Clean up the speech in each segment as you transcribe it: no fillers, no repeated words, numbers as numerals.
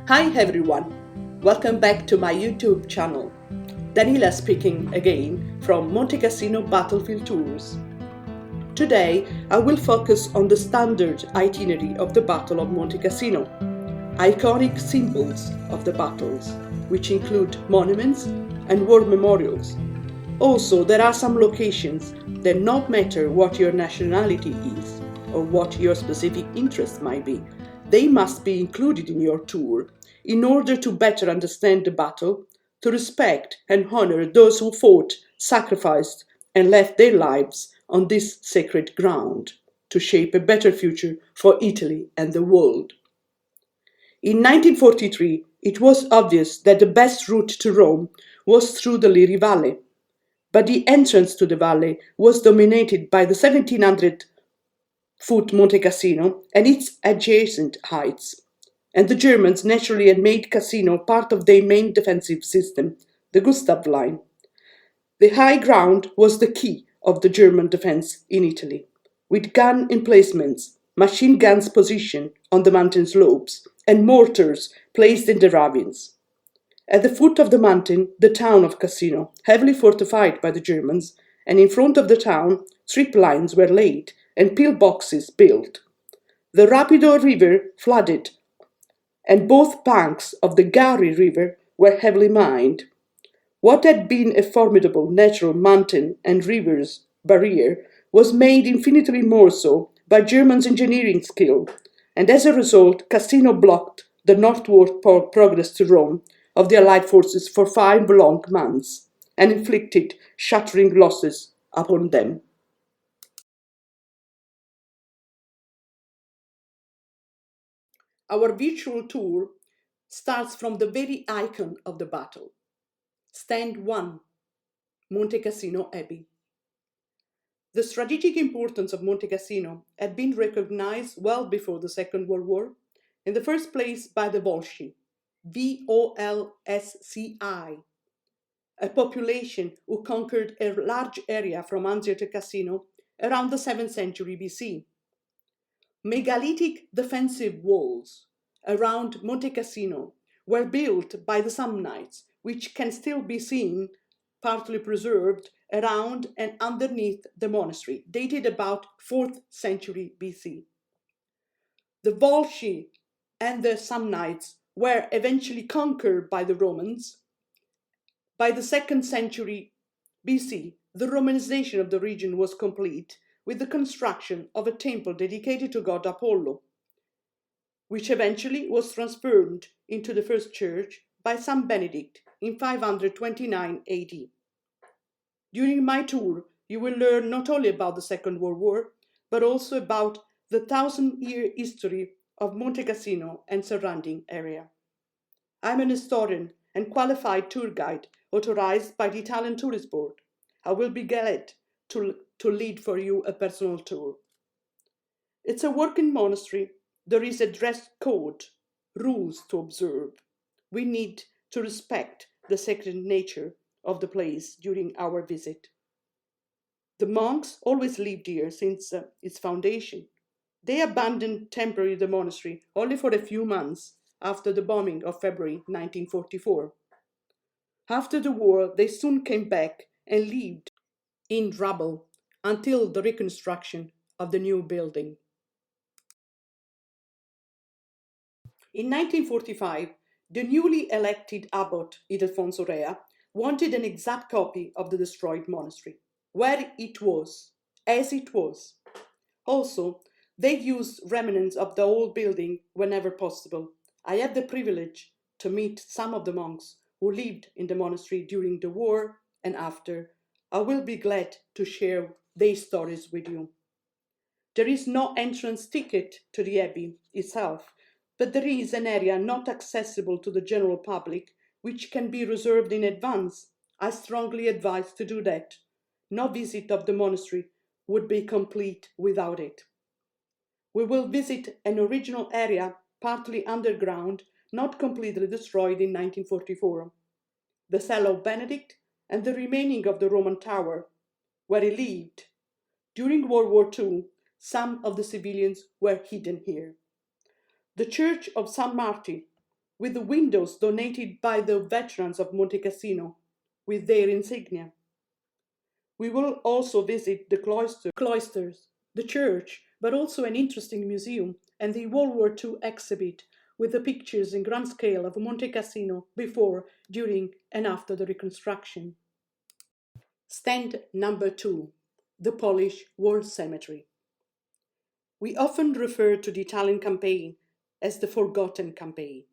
Hi everyone, welcome back to my YouTube channel. Danila speaking again from Monte Cassino Battlefield Tours. Today I will focus on the standard itinerary of the Battle of Monte Cassino, iconic symbols of the battles, which include monuments and war memorials. Also, there are some locations that no matter what your nationality is or what your specific interest might be, they must be included in your tour in order to better understand the battle, to respect and honor those who fought, sacrificed, and left their lives on this sacred ground to shape a better future for Italy and the world. In 1943, it was obvious that the best route to Rome was through the Liri Valley, but the entrance to the valley was dominated by the 1700-foot Monte Cassino and its adjacent heights, and the Germans naturally had made Cassino part of their main defensive system, the Gustav Line. The high ground was the key of the German defense in Italy, with gun emplacements, machine guns positioned on the mountain slopes, and mortars placed in the ravines. At the foot of the mountain, the town of Cassino, heavily fortified by the Germans, and in front of the town, strip lines were laid and pillboxes built. The Rapido River flooded, and both banks of the Gari River were heavily mined. What had been a formidable natural mountain and rivers barrier was made infinitely more so by Germans' engineering skill, and as a result, Cassino blocked the northward progress to Rome of the Allied forces for 5 long months and inflicted shattering losses upon them. Our virtual tour starts from the very icon of the battle, Stand 1, Monte Cassino Abbey. The strategic importance of Monte Cassino had been recognized well before the Second World War, in the first place by the Volsci, Volsci, a population who conquered a large area from Anzio to Cassino around the 7th century BC. Megalithic defensive walls around Monte Cassino were built by the Samnites, which can still be seen, partly preserved, around and underneath the monastery, dated about 4th century BC. The Volsci and the Samnites were eventually conquered by the Romans. By the 2nd century BC, the Romanization of the region was complete with the construction of a temple dedicated to god Apollo, which eventually was transformed into the first church by Saint Benedict in 529 AD. During my tour, you will learn not only about the Second World War, but also about the 1,000-year history of Monte Cassino and surrounding area. I'm an historian and qualified tour guide authorized by the Italian Tourist Board. I will be glad to lead for you a personal tour. It's a working monastery. There is a dress code, rules to observe. We need to respect the sacred nature of the place during our visit. The monks always lived here since its foundation. They abandoned temporarily the monastery only for a few months after the bombing of February 1944. After the war, they soon came back and lived in rubble until the reconstruction of the new building. In 1945, the newly elected abbot Ildefonso Rea wanted an exact copy of the destroyed monastery, where it was, as it was. Also, they used remnants of the old building whenever possible. I had the privilege to meet some of the monks who lived in the monastery during the war and after. I will be glad to share their stories with you. There is no entrance ticket to the abbey itself, but there is an area not accessible to the general public which can be reserved in advance. I strongly advise to do that. No visit of the monastery would be complete without it. We will visit an original area partly underground, not completely destroyed in 1944. The cell of Benedict and the remaining of the Roman tower, where he lived. During World War II, some of the civilians were hidden here. The church of San Marti, with the windows donated by the veterans of Monte Cassino with their insignia. We will also visit the cloisters, the church, but also an interesting museum and the World War II exhibit with the pictures in grand scale of Monte Cassino before, during, and after the reconstruction. Stand number 2, the Polish War Cemetery. We often refer to the Italian campaign as the forgotten campaign.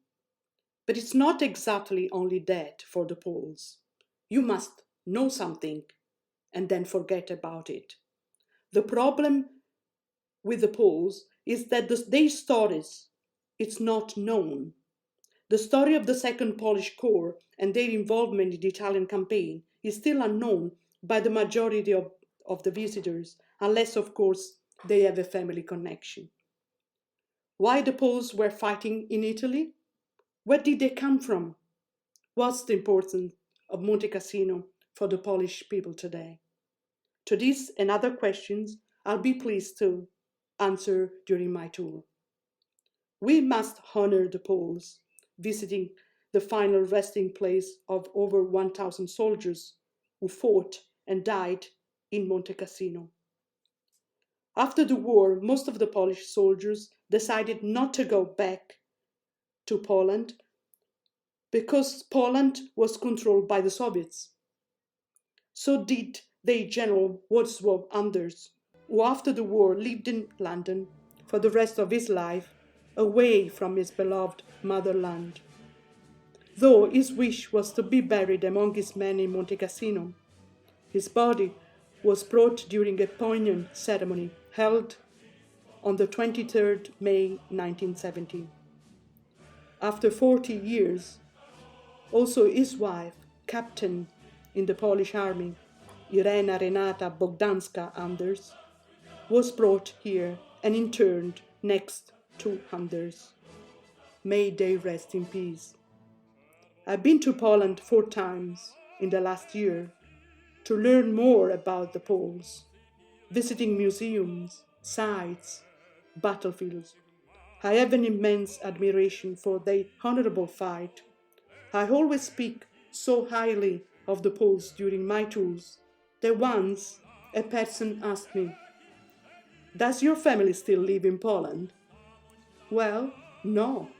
But it's not exactly only that for the Poles. You must know something and then forget about it. The problem with the Poles is that their stories, it's not known. The story of the Second Polish Corps and their involvement in the Italian campaign is still unknown by the majority of the visitors, unless, of course, they have a family connection. Why the Poles were fighting in Italy? Where did they come from? What's the importance of Monte Cassino for the Polish people today? To these and other questions, I'll be pleased to answer during my tour. We must honor the Poles, visiting the final resting place of over 1,000 soldiers who fought and died in Monte Cassino. After the war, most of the Polish soldiers decided not to go back to Poland because Poland was controlled by the Soviets. So did their General Władysław Anders, who after the war lived in London for the rest of his life, away from his beloved motherland. Though his wish was to be buried among his men in Monte Cassino, his body was brought during a poignant ceremony held on the 23rd May 1970. After 40 years, also his wife, captain in the Polish army, Irena Renata Bogdanska Anders, was brought here and interned next to Anders. May they rest in peace. I've been to Poland 4 times in the last year to learn more about the Poles, visiting museums, sites, battlefields. I have an immense admiration for their honorable fight. I always speak so highly of the Poles during my tours that once a person asked me, "Does your family still live in Poland?" Well, no,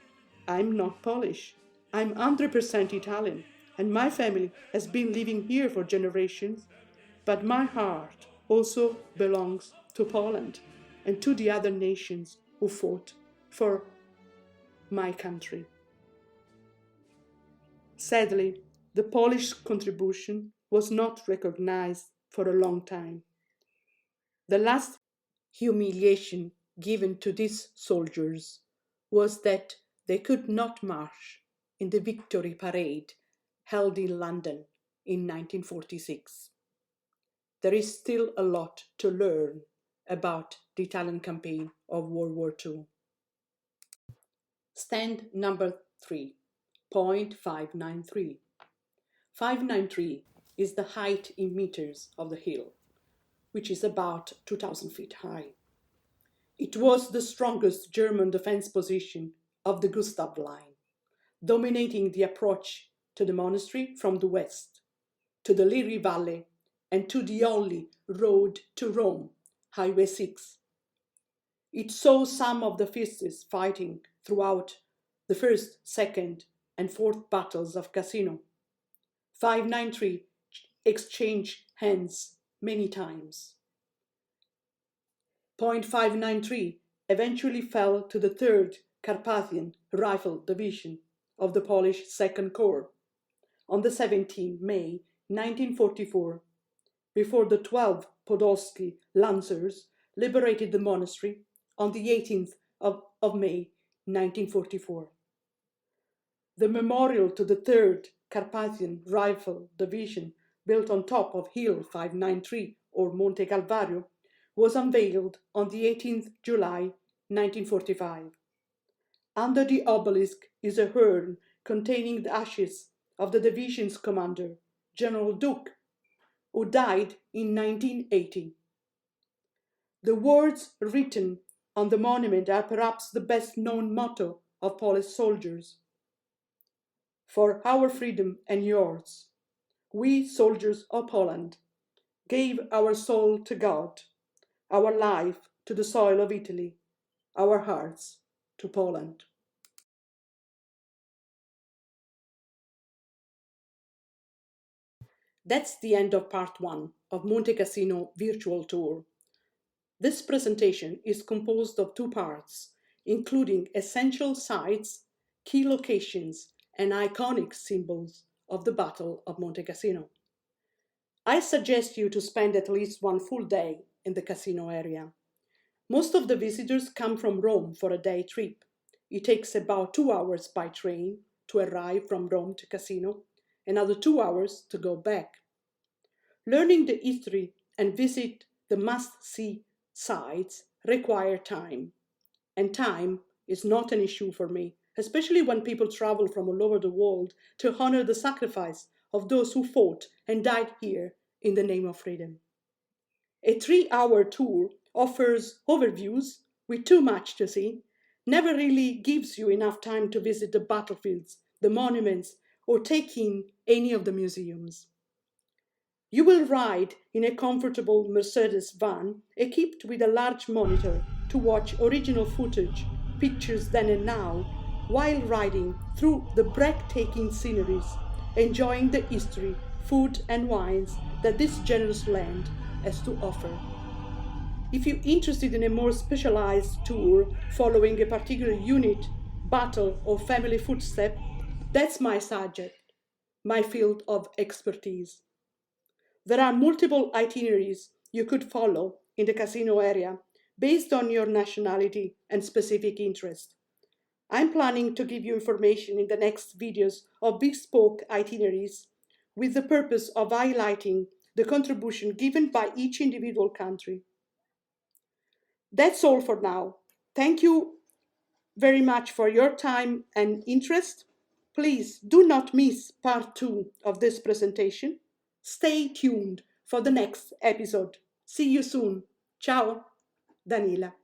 I'm not Polish. I'm 100% Italian, and my family has been living here for generations, but my heart also belongs to Poland and to the other nations who fought for my country. Sadly, the Polish contribution was not recognized for a long time. The last humiliation given to these soldiers was that they could not march in the Victory Parade held in London in 1946. There is still a lot to learn about the Italian campaign of World War II. Stand number 3, point 593. 593 is the height in meters of the hill, which is about 2,000 feet high. It was the strongest German defense position of the Gustav Line, dominating the approach to the monastery from the west, to the Liri Valley, and to the only road to Rome, Highway 6. It saw some of the fiercest fighting throughout the first, second, and fourth battles of Cassino. 593 exchanged hands many times. Point 593 eventually fell to the 3rd Carpathian Rifle Division of the Polish Second Corps on the 17th May 1944, before the 12 Podolski Lancers liberated the monastery on the 18th of May 1944. The memorial to the 3rd Carpathian Rifle Division, built on top of Hill 593 or Monte Calvario, was unveiled on the 18th July 1945. Under the obelisk is a urn containing the ashes of the division's commander, General Duke, who died in 1980. The words written on the monument are perhaps the best known motto of Polish soldiers. for our freedom and yours. We, soldiers of Poland, gave our soul to God, our life to the soil of Italy, our hearts to Poland. That's the end of part 1 of Monte Cassino virtual tour. This presentation is composed of 2 parts, including essential sites, key locations, and iconic symbols of the Battle of Monte Cassino. I suggest you to spend at least 1 full day in the Cassino area. Most of the visitors come from Rome for a day trip. It takes about 2 hours by train to arrive from Rome to Cassino, another 2 hours to go back. Learning the history and visit the must-see sites require time. And time is not an issue for me, especially when people travel from all over the world to honor the sacrifice of those who fought and died here in the name of freedom. A 3-hour tour offers overviews with too much to see, never really gives you enough time to visit the battlefields, the monuments, or take in any of the museums. You will ride in a comfortable Mercedes van equipped with a large monitor to watch original footage, pictures then and now, while riding through the breathtaking sceneries, enjoying the history, food and wines that this generous land has to offer. If you're interested in a more specialized tour following a particular unit, battle or family footstep, that's my subject, my field of expertise. There are multiple itineraries you could follow in the Cassino area based on your nationality and specific interest. I'm planning to give you information in the next videos of bespoke itineraries with the purpose of highlighting the contribution given by each individual country. That's all for now. Thank you very much for your time and interest. Please do not miss part 2 of this presentation. Stay tuned for the next episode. See you soon. Ciao, Danila.